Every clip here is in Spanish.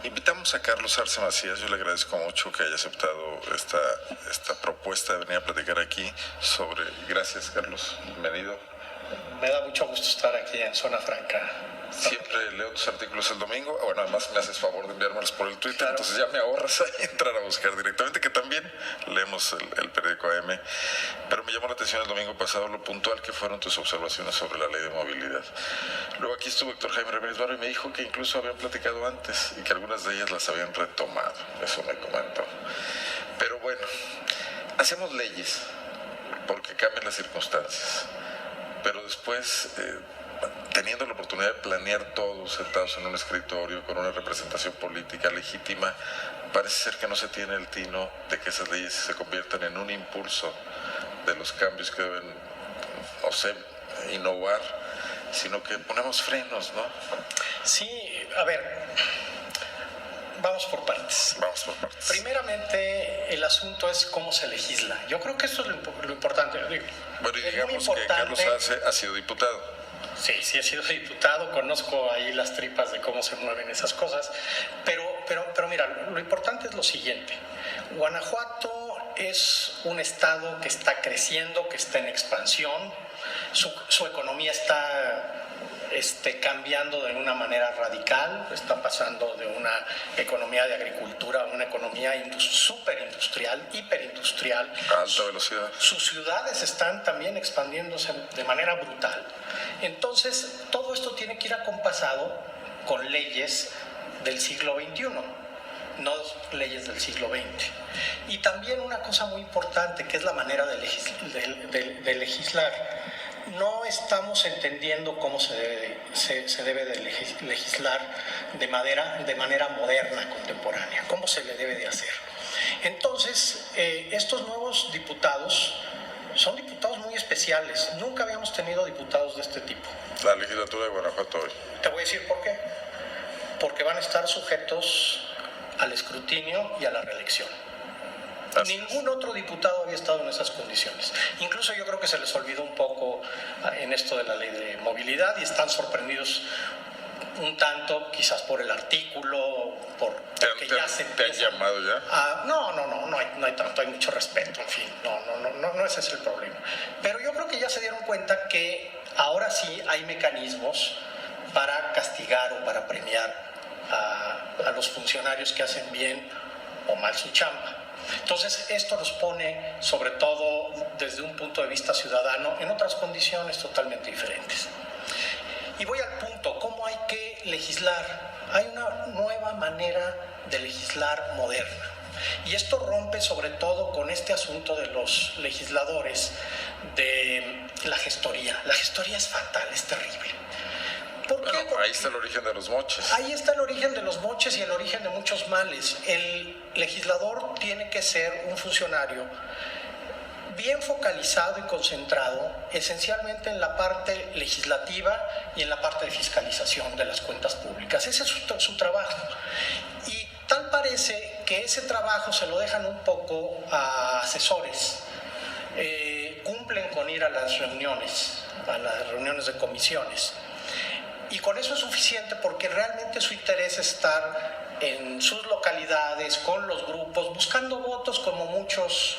Invitamos a Carlos Arce Macías. Yo le agradezco mucho que haya aceptado esta propuesta de venir a platicar aquí sobre... Gracias, Carlos. Bienvenido. Me da mucho gusto estar aquí en Zona Franca. Siempre leo tus artículos el domingo. Bueno, además me haces favor de enviármelos por el Twitter, claro. Entonces ya me ahorras ahí entrar a buscar directamente, que también leemos el periódico AM. Pero me llamó la atención el domingo pasado lo puntual que fueron tus observaciones sobre la ley de movilidad. Luego aquí estuvo Héctor Jaime Ramírez Barrio y me dijo que incluso habían platicado antes y que algunas de ellas las habían retomado. Eso me comentó. Pero bueno, hacemos leyes porque cambian las circunstancias. Pero después... teniendo la oportunidad de planear todo sentados en un escritorio con una representación política legítima, parece ser que no se tiene el tino de que esas leyes se conviertan en un impulso de los cambios que deben, no sé, innovar, sino que ponemos frenos, ¿no? Sí, a ver, vamos por partes. Vamos por partes. Primeramente, el asunto es cómo se legisla. Yo creo que eso es lo importante. Bueno, y digamos que Carlos Arce ha sido diputado. Sí, he sido diputado, conozco ahí las tripas de cómo se mueven esas cosas, pero mira, lo importante es lo siguiente. Guanajuato es un estado que está creciendo, que está en expansión, su economía está cambiando de una manera radical, está pasando de una economía de agricultura a una economía superindustrial, hiperindustrial. A alta velocidad. Sus ciudades están también expandiéndose de manera brutal. Entonces, todo esto tiene que ir acompasado con leyes del siglo XXI, no leyes del siglo XX. Y también una cosa muy importante, que es la manera de legislar. No estamos entendiendo cómo se debe de legislar de manera moderna, contemporánea, cómo se le debe de hacer. Entonces, estos nuevos diputados son diputados muy especiales. Nunca habíamos tenido diputados de este tipo. La legislatura de Guanajuato hoy. Te voy a decir por qué. Porque van a estar sujetos al escrutinio y a la reelección. Ningún otro diputado había estado en esas condiciones. Incluso yo creo que se les olvidó un poco en esto de la ley de movilidad y están sorprendidos un tanto, quizás por el artículo, porque ya se empieza... ¿Te han llamado ya? No hay tanto, hay mucho respeto, en fin, no ese es el problema. Pero yo creo que ya se dieron cuenta que ahora sí hay mecanismos para castigar o para premiar a los funcionarios que hacen bien o mal su chamba. Entonces, esto nos pone, sobre todo desde un punto de vista ciudadano, en otras condiciones totalmente diferentes. Y voy al punto, ¿cómo hay que legislar? Hay una nueva manera de legislar moderna. Y esto rompe sobre todo con este asunto de los legisladores de la gestoría. La gestoría es fatal, es terrible. ¿Por qué? Bueno, ahí está el origen de los moches. Ahí está el origen de los moches y el origen de muchos males. El legislador tiene que ser un funcionario bien focalizado y concentrado esencialmente en la parte legislativa y en la parte de fiscalización de las cuentas públicas. Ese es su trabajo. Y tal parece que ese trabajo se lo dejan un poco a asesores. Cumplen con ir a las reuniones de comisiones. Y con eso es suficiente porque realmente su interés es estar en sus localidades, con los grupos, buscando votos como muchos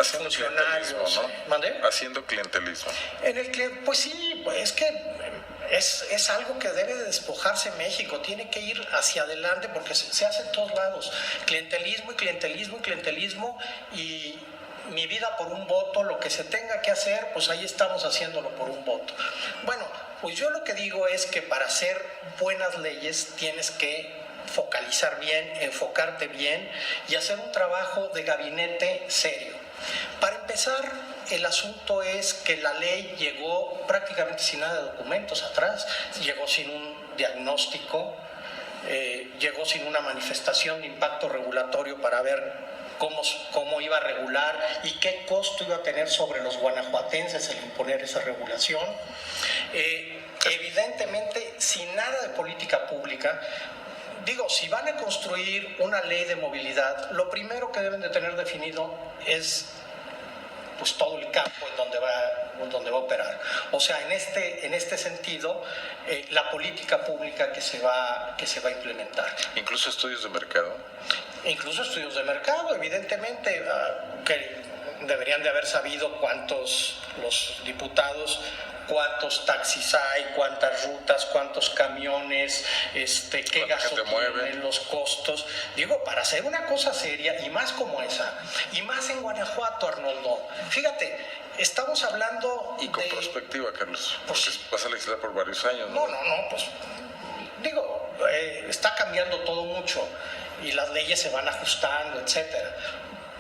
funcionarios. ¿No? ¿Mandé? Haciendo clientelismo. Pues sí, es que es algo que debe de despojarse México, tiene que ir hacia adelante porque se hace en todos lados. Clientelismo y mi vida por un voto, lo que se tenga que hacer, pues ahí estamos haciéndolo por un voto. Bueno, pues yo lo que digo es que para hacer buenas leyes tienes que focalizar bien, enfocarte bien y hacer un trabajo de gabinete serio. Para empezar, el asunto es que la ley llegó prácticamente sin nada de documentos atrás, llegó sin un diagnóstico, llegó sin una manifestación de impacto regulatorio para ver cómo iba a regular y qué costo iba a tener sobre los guanajuatenses el imponer esa regulación. Evidentemente, sin nada de política pública. Digo, si van a construir una ley de movilidad, lo primero que deben de tener definido es pues todo el campo en donde va a operar. O sea, en este sentido, la política pública que se va a implementar. Incluso estudios de mercado. Incluso estudios de mercado, evidentemente, que deberían de haber sabido los diputados, cuántos taxis hay, cuántas rutas, cuántos camiones, qué gasto tienen, los costos. Digo, para hacer una cosa seria, y más como esa, y más en Guanajuato, Arnoldo. Fíjate, estamos hablando y con perspectiva, Carlos, pues, porque vas a legislar por varios años, ¿no? No, pues digo, está cambiando todo mucho y las leyes se van ajustando, etcétera.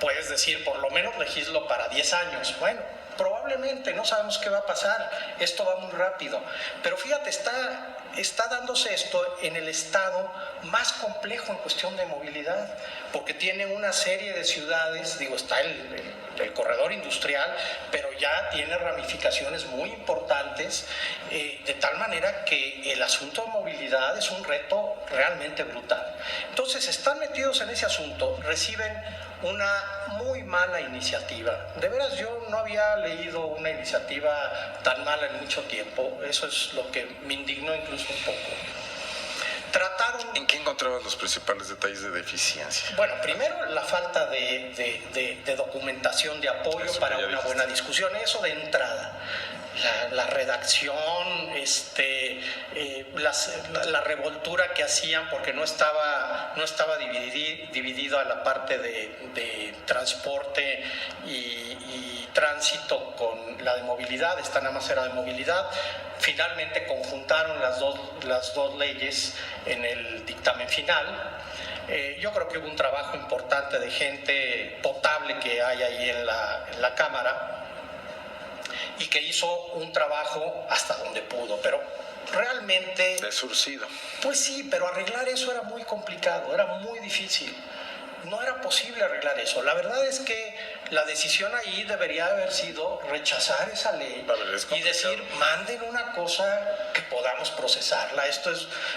Puedes decir, por lo menos legislo para 10 años. Bueno, probablemente, no sabemos qué va a pasar, esto va muy rápido. Pero fíjate, está dándose esto en el estado más complejo en cuestión de movilidad, porque tiene una serie de ciudades, digo, está el corredor industrial, pero ya tiene ramificaciones muy importantes, de tal manera que el asunto de movilidad es un reto realmente brutal. Entonces, están metidos en ese asunto, reciben una muy mala iniciativa. De veras, yo no había leído una iniciativa tan mala en mucho tiempo. Eso es lo que me indignó incluso un poco. ¿En qué encontrabas los principales detalles de deficiencia? Bueno, primero la falta de documentación de apoyo para una buena discusión, eso de entrada. La redacción, la revoltura que hacían porque no estaba dividido a la parte de transporte y tránsito con la de movilidad, esta nada más era de movilidad. Finalmente conjuntaron las dos leyes en el dictamen final. Yo creo que hubo un trabajo importante de gente potable que hay ahí en la Cámara, y que hizo un trabajo hasta donde pudo, pero realmente... De surcido. Pues sí, pero arreglar eso era muy complicado, era muy difícil. No era posible arreglar eso. La verdad es que la decisión ahí debería haber sido rechazar esa ley y decir, manden una cosa que podamos procesarla.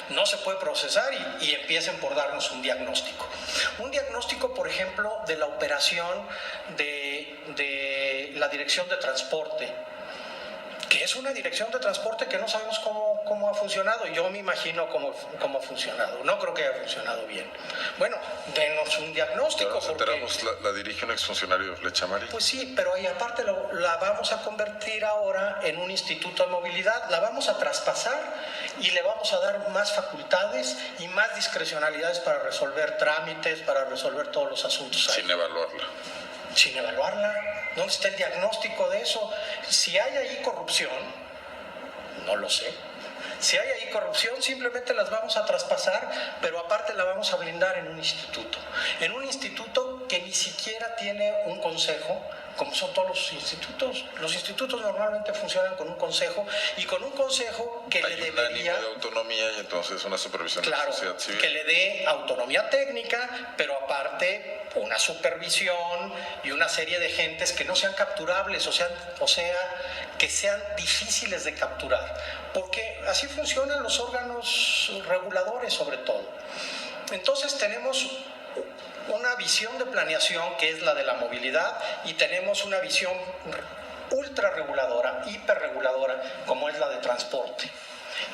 No se puede procesar y empiecen por darnos un diagnóstico. Un diagnóstico, por ejemplo, de la operación de la Dirección de Transporte, que es una dirección de transporte que no sabemos cómo ha funcionado. Yo me imagino cómo ha funcionado. No creo que haya funcionado bien. Bueno, denos un diagnóstico. Nos enteramos, la dirige un exfuncionario de Flecha Amarilla. Pues sí, pero ahí aparte la vamos a convertir ahora en un instituto de movilidad, la vamos a traspasar y le vamos a dar más facultades y más discrecionalidades para resolver trámites, para resolver todos los asuntos ahí. Sin evaluarla. Sin evaluarla. ¿Dónde está el diagnóstico de eso? Si hay ahí corrupción, no lo sé. Si hay ahí corrupción, simplemente las vamos a traspasar, pero aparte la vamos a blindar en un instituto. En un instituto que ni siquiera tiene un consejo, como son todos los institutos. Los institutos normalmente funcionan con un consejo, y con un consejo que le debería... de autonomía y entonces una supervisión de la sociedad civil. Que le dé autonomía técnica, pero aparte una supervisión y una serie de gentes que no sean capturables, o sea, que sean difíciles de capturar, porque así funcionan los órganos reguladores sobre todo. Entonces tenemos una visión de planeación que es la de la movilidad, y tenemos una visión ultra reguladora, hiperreguladora, como es la de transporte.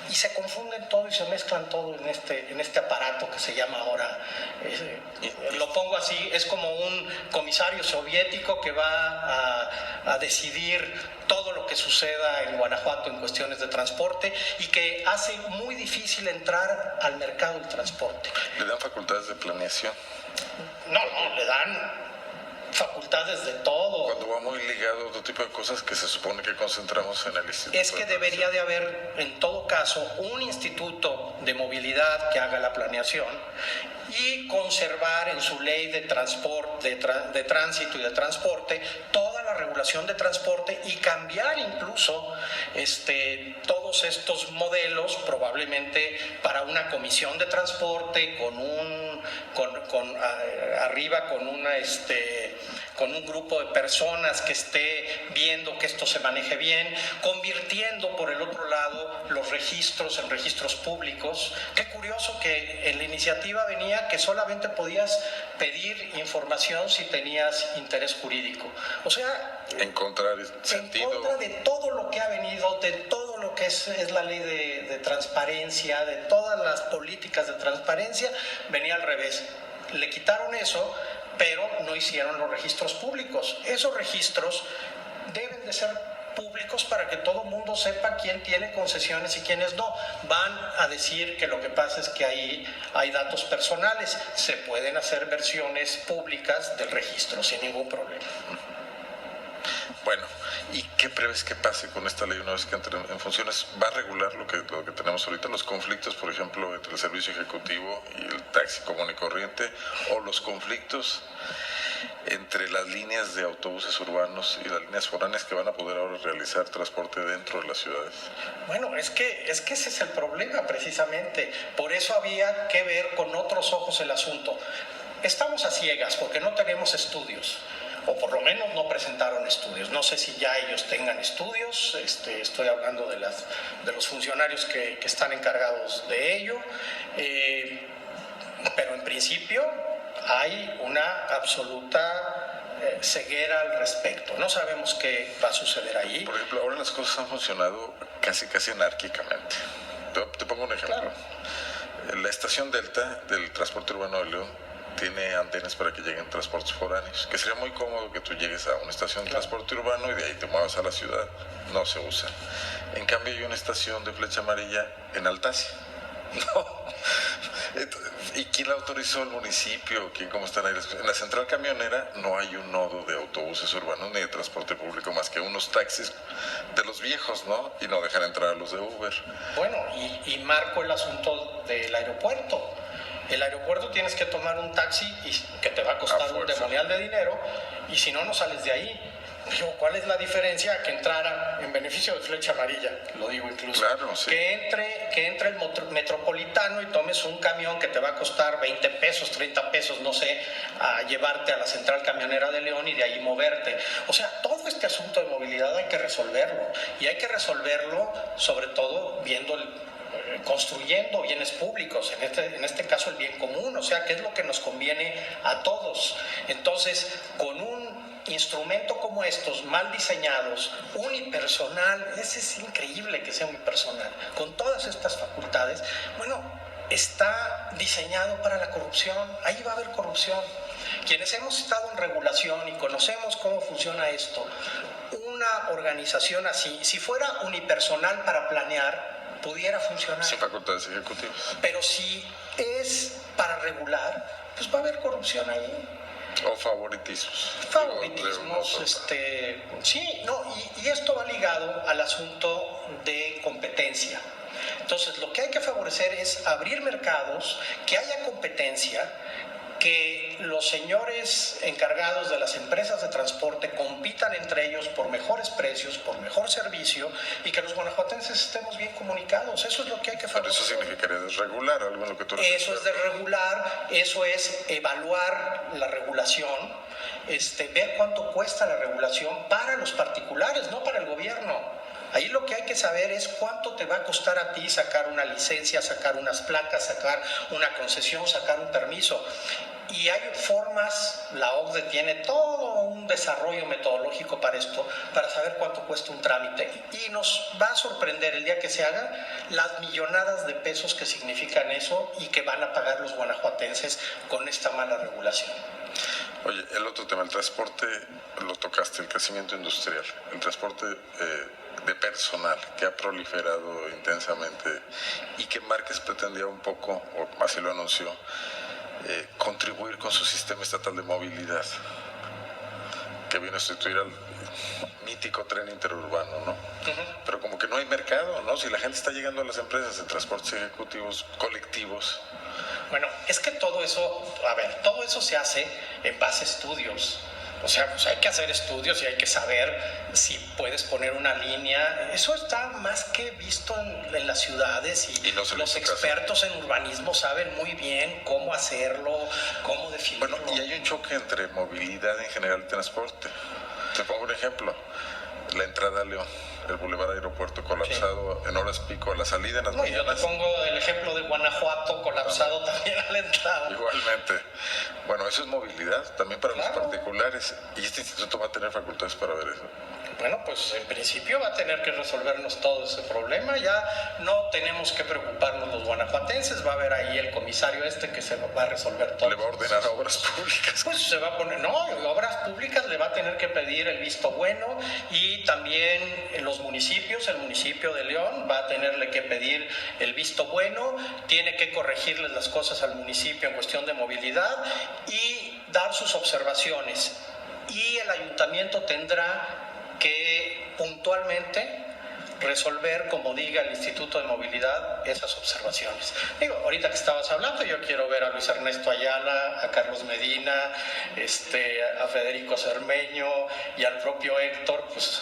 Y se confunden todo y se mezclan todo en este aparato que se llama ahora, lo pongo así, es como un comisario soviético que va a decidir todo lo que suceda en Guanajuato en cuestiones de transporte, y que hace muy difícil entrar al mercado del transporte. ¿Le dan facultades de planeación? No, le dan facultades de todo. Cuando va muy ligado a otro tipo de cosas que se supone que concentramos en el instituto. Es que debería de haber, en todo caso, un instituto de movilidad que haga la planeación y conservar en su ley de transporte, de tránsito y de transporte, toda la regulación de transporte, y cambiar incluso todos estos modelos, probablemente para una comisión de transporte arriba con con un grupo de personas que esté viendo que esto se maneje bien, convirtiendo por el otro lado los registros en registros públicos. Qué curioso que en la iniciativa venía que solamente podías pedir información si tenías interés jurídico. O sea, encontrar sentido. En contra de todo lo que ha venido, de todo lo que es la ley de transparencia, de todas las políticas de transparencia, venía al revés. Le quitaron eso, pero no hicieron los registros públicos. Esos registros deben de ser públicos para que todo el mundo sepa quién tiene concesiones y quiénes no. Van a decir que lo que pasa es que ahí hay datos personales. Se pueden hacer versiones públicas del registro sin ningún problema. Bueno, ¿y qué prevés que pase con esta ley una vez que entre en funciones? ¿Va a regular lo que tenemos ahorita, los conflictos, por ejemplo, entre el servicio ejecutivo y el taxi común y corriente, o los conflictos entre las líneas de autobuses urbanos y las líneas foráneas que van a poder ahora realizar transporte dentro de las ciudades? Bueno, es que ese es el problema precisamente. Por eso había que ver con otros ojos el asunto. Estamos a ciegas porque no tenemos estudios, o por lo menos no presentaron estudios. No sé si ya ellos tengan estudios, estoy hablando de los funcionarios que están encargados de ello, pero en principio hay una absoluta ceguera al respecto. No sabemos qué va a suceder ahí. Por ejemplo, ahora las cosas han funcionado casi anárquicamente. Te pongo un ejemplo. Claro. La estación Delta del transporte urbano de León tiene antenas para que lleguen transportes foráneos, que sería muy cómodo que tú llegues a una estación de transporte urbano y de ahí te muevas a la ciudad. No se usa. En cambio hay una estación de flecha amarilla en Altasia. No. ¿Y quién la autorizó? ¿El municipio? ¿Quién? ¿Cómo están ahí? En la central camionera no hay un nodo de autobuses urbanos ni de transporte público más que unos taxis de los viejos, ¿no? Y no dejan entrar a los de Uber. Bueno, y marco el asunto del aeropuerto. El aeropuerto tienes que tomar un taxi que te va a costar un demonial de dinero, y si no, no sales de ahí. Digo, ¿cuál es la diferencia? Que entrara en beneficio de flecha amarilla, lo digo incluso. Claro, sí. Que entre el metropolitano y tomes un camión que te va a costar 20 pesos, 30 pesos, no sé, a llevarte a la central camionera de León y de ahí moverte. O sea, todo este asunto de movilidad hay que resolverlo. Y hay que resolverlo sobre todo viendo construyendo bienes públicos, en este caso el bien común, o sea, qué es lo que nos conviene a todos. Entonces, con un instrumento como estos, mal diseñados, unipersonal, es increíble que sea unipersonal, con todas estas facultades, bueno, está diseñado para la corrupción, ahí va a haber corrupción. Quienes hemos estado en regulación y conocemos cómo funciona esto, una organización así, si fuera unipersonal para planear, pudiera funcionar. Sin facultades ejecutivas. Pero si es para regular, pues va a haber corrupción ahí. O favoritismos. Favoritismos, sí, no, y esto va ligado al asunto de competencia. Entonces, lo que hay que favorecer es abrir mercados, que haya competencia, que los señores encargados de las empresas de transporte compitan entre ellos por mejores precios, por mejor servicio, y que los guanajuatenses estemos bien comunicados. Eso es lo que hay que favorecer. Pero eso significaría desregular algo en lo que tú refieres. Eso es desregular, eso es evaluar la regulación, ver cuánto cuesta la regulación para los particulares, no para el gobierno. Ahí lo que hay que saber es cuánto te va a costar a ti sacar una licencia, sacar unas placas, sacar una concesión, sacar un permiso. Y hay formas, la OCDE tiene todo un desarrollo metodológico para esto, para saber cuánto cuesta un trámite. Y nos va a sorprender el día que se haga las millonadas de pesos que significan eso y que van a pagar los guanajuatenses con esta mala regulación. Oye, el otro tema, el transporte, lo tocaste, el crecimiento industrial, el transporte de personal que ha proliferado intensamente y que Márquez pretendía un poco, o así lo anunció, contribuir con su sistema estatal de movilidad, que viene a sustituir al mítico tren interurbano, ¿no? Pero como que no hay mercado, ¿no? Si la gente está llegando a las empresas de transportes ejecutivos colectivos. Bueno, es que todo eso se hace en base a estudios. O sea, pues hay que hacer estudios y hay que saber si puedes poner una línea. Eso está más que visto en las ciudades y no los expertos en urbanismo saben muy bien cómo hacerlo, cómo definirlo. Bueno, y hay un choque entre movilidad en general y transporte. Te pongo un ejemplo. La entrada a León, el Boulevard Aeropuerto colapsado en horas pico, a la salida en las mañanas. Yo te pongo el ejemplo de Guanajuato colapsado también a la entrada. Igualmente. Bueno, eso es movilidad también para los particulares. Y este instituto va a tener facultades para ver eso. Bueno, pues en principio va a tener que resolvernos todo ese problema. Ya no tenemos que preocuparnos los guanajuatenses. Va a haber ahí el comisario que se va a resolver todo. Le va a ordenar a obras públicas. Pues se va a poner, obras públicas le va a tener que pedir el visto bueno, y también los municipios, el municipio de León va a tenerle que pedir el visto bueno, tiene que corregirles las cosas al municipio en cuestión de movilidad y dar sus observaciones. Y el ayuntamiento tendrá que puntualmente resolver, como diga el Instituto de Movilidad, esas observaciones. Digo, ahorita que estabas hablando, yo quiero ver a Luis Ernesto Ayala, a Carlos Medina, a Federico Cermeño y al propio Héctor, pues,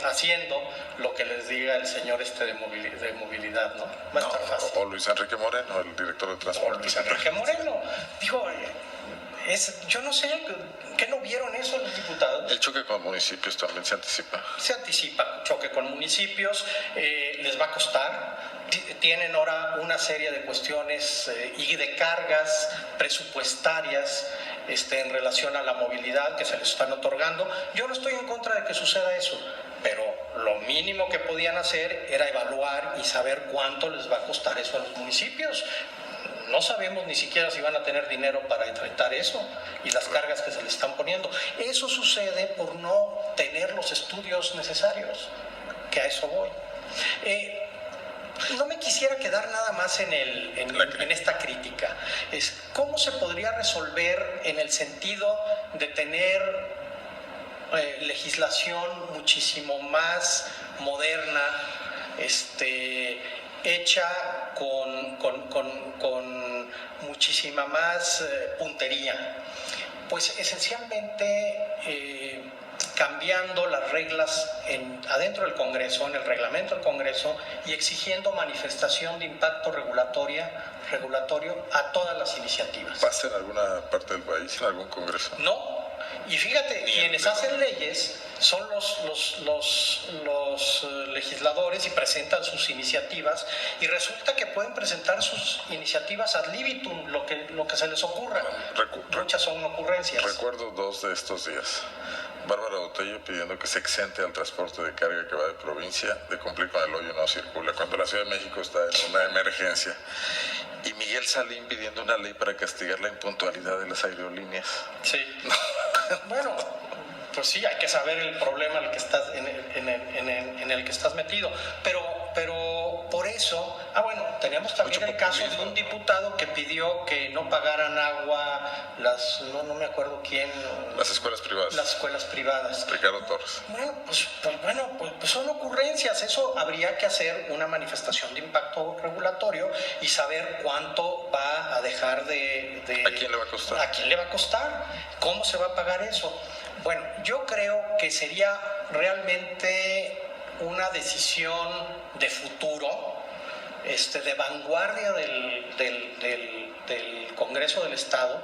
haciendo lo que les diga el señor de movilidad, ¿no? Va a estar fácil. O Luis Enrique Moreno, el director de transporte. O Luis Enrique Moreno. Digo, yo no sé, ¿qué no vieron eso los diputados? El choque con municipios también se anticipa. Se anticipa choque con municipios, les va a costar. Tienen ahora una serie de cuestiones y de cargas presupuestarias en relación a la movilidad que se les están otorgando. Yo no estoy en contra de que suceda eso, pero lo mínimo que podían hacer era evaluar y saber cuánto les va a costar eso a los municipios. No sabemos ni siquiera si van a tener dinero para enfrentar eso y las cargas que se les están poniendo. Eso sucede por no tener los estudios necesarios, que a eso voy. No me quisiera quedar nada más en esta crítica. ¿Cómo se podría resolver en el sentido de tener legislación muchísimo más moderna, hecha con muchísima más puntería? Pues esencialmente cambiando las reglas adentro del Congreso, en el reglamento del Congreso, y exigiendo manifestación de impacto regulatorio a todas las iniciativas. ¿Pasa en alguna parte del país, en algún Congreso? No. Y fíjate, quienes hacen leyes son los legisladores y presentan sus iniciativas, y resulta que pueden presentar sus iniciativas ad libitum, lo que se les ocurra. Muchas son ocurrencias. Recuerdo 2 de estos días. Bárbara Botello pidiendo que se exente al transporte de carga que va de provincia de cumplir con el hoyo no circula, cuando la Ciudad de México está en una emergencia. Y Miguel Salín pidiendo una ley para castigar la impuntualidad de las aerolíneas. Sí. Bueno, pues sí, hay que saber el problema en el que estás metido. Pero por eso, teníamos también el caso de un diputado que pidió que no pagaran agua no me acuerdo quién. Las escuelas privadas. Las escuelas privadas. Ricardo Torres. Pues son ocurrencias. Eso habría que hacer una manifestación de impacto regulatorio y saber cuánto va a dejar de... ¿A quién le va a costar? ¿A quién le va a costar? ¿Cómo se va a pagar eso? Bueno, yo creo que sería realmente una decisión de futuro, de vanguardia del Congreso del Estado,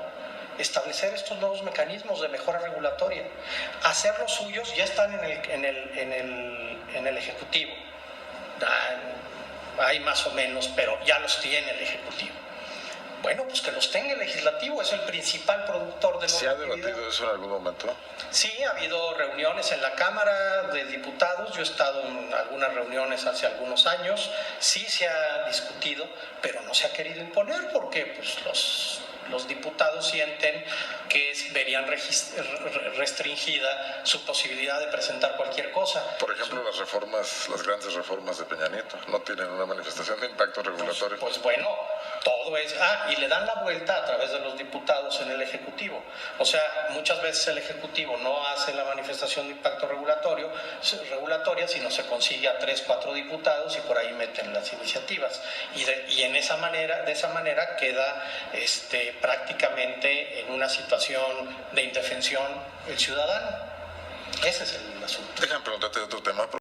establecer estos nuevos mecanismos de mejora regulatoria. Hacer los suyos, ya están en el Ejecutivo. Hay más o menos, pero ya los tiene el Ejecutivo. Bueno, pues que los tenga el Legislativo, es el principal productor de normatividad. ¿Se ha debatido eso en algún momento? Sí, ha habido reuniones en la Cámara de Diputados, yo he estado en algunas reuniones hace algunos años, sí se ha discutido, pero no se ha querido imponer porque pues, los diputados sienten que verían restringida su posibilidad de presentar cualquier cosa. Por ejemplo, las grandes reformas de Peña Nieto, no tienen una manifestación de impacto regulatorio. Pues bueno, todo es... y le dan la vuelta a través de los diputados en el Ejecutivo. O sea, muchas veces el Ejecutivo no hace la manifestación de impacto regulatoria, sino se consigue a 3, 4 diputados y por ahí meten las iniciativas. Y de esa manera queda prácticamente en una una situación de indefensión el ciudadano. Ese es el asunto. Déjame preguntarte de otro tema.